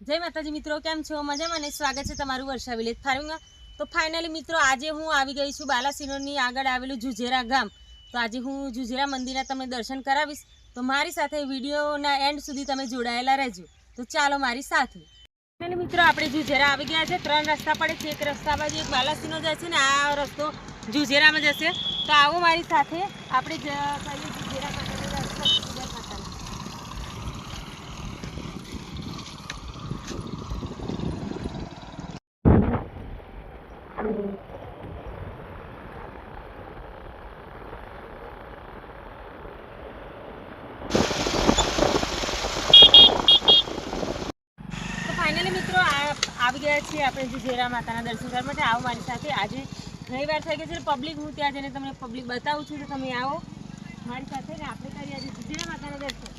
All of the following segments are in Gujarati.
जय माताजी मित्रों, केम छो? मजामां ने? स्वागत है तमारुं वर्षा विलेज फार्मिंग। तो फाइनली मित्रों आज हूँ आई गई छूँ बालासिनोरनी आगळ आवेलुं जुजेरा गाम। तो आज हूँ जुजेरा मंदिरना तमने दर्शन करावीश। तो मारी साथे विडियोना एंड सुधी तमे जोडायेला रहेजो। तो चालो मारी साथे। फाइनली मित्रों आपणे जुजेरा आवी गया छे। 3 रस्ता पड़े छे। एक रस्ता बाजू एक बालासिनोर जाय छे ने आ रस्तो जुजेरामां जशे। तो आवो मारी साथे आपणे करीए जुजेरा माताना दर्शन। फाइनली मित्रों આવી ગયા છીએ આપણે जुजेरा માતાના દર્શન કરવા માટે। આવો મારી સાથે। આજે રવિવાર થઈ ગયો છે, પબ્લિક હું ત્યાં જઈને તમને પબ્લિક બતાવું છું। તો તમે આવો મારી સાથે ને આપણે કરીએ આજે जुजेरा માતાના દર્શન।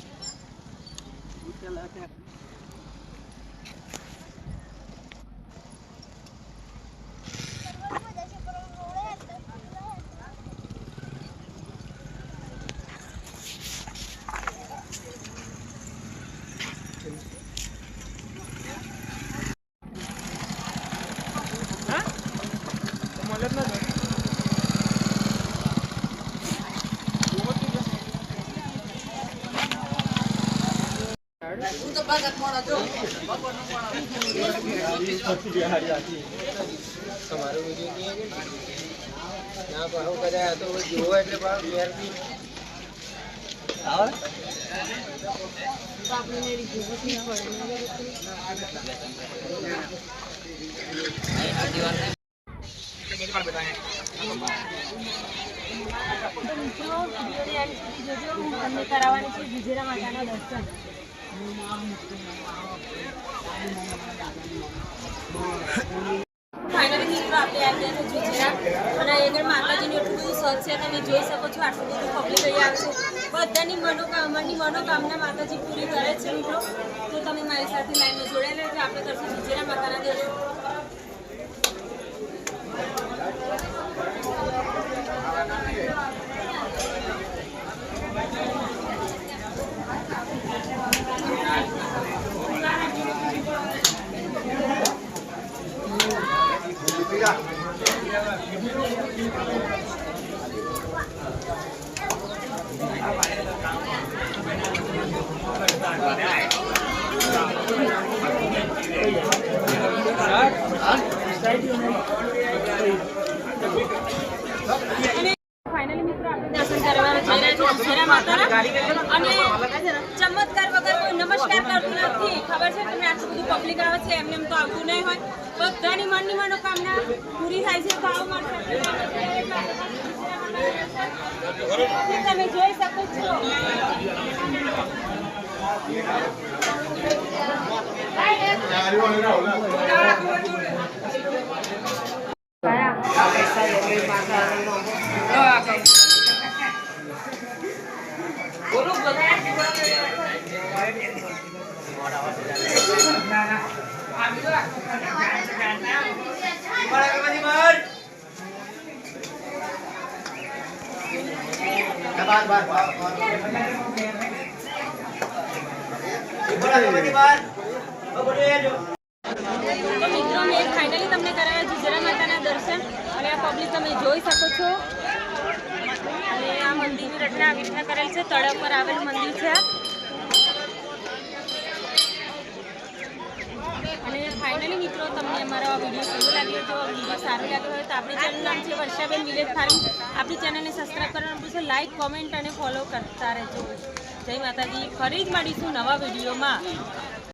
जुजेरा माताना दर्शन फाइनली मित्रों आपणे आ गया छे जुजेरा અને આગળ માતાજીનું એટલું બધું સજ છે તમે જોઈ શકો છો। આટલું બધું પબ્લિક અહીંયા આવે છે। બધાની મનોકામના માતાજી પૂરી કરે છે મિત્રો। તો તમે મારી સાથે લાઈનમાં જોડાયેલા રહેજો। આપણે કરશું जुजेरा માતાના દર્શન। फाइनली मित्रों આપણે દર્શન કરવા જઈ રહ્યા છીએ जुजेरा માતાના। અને ચમત્કાર વગર કોઈ નમસ્કાર કરતું નથી। ખબર છે તમને આટલું બધું પબ્લિક આવે છે, એમને તો આવતું નહીં હોય। બધાની મનની મનોકામના પૂરી થાય છે। તો આવો મારી સાથે તમે જોઈ શકો છો। तो मित्रों मैं फाइनली तमने कराया जुजेरा माताना दर्शन। અને આ પબ્લિક તમે જોઈ શકો છો। અને આ મંદિરની રચના આવી રીતના કરેલ છે। તળાવ પર આવેલું મંદિર છે। અને ફાઇનલી મિત્રો તમને અમારો આ વિડીયો કેવો લાગ્યો? તો વિડીયો સારો લાગ્યો હોય તો આપણી ચેનલ નામ છે વર્ષાબેન વિલેજ ફાર્મિંગ। આપણી ચેનલને સબસ્ક્રાઈબ કરવાનું ભૂલશો। લાઈક કોમેન્ટ અને ફોલો કરતા રહેજો। જય માતાજી। ફરી જ મળીશું નવા વિડીયોમાં।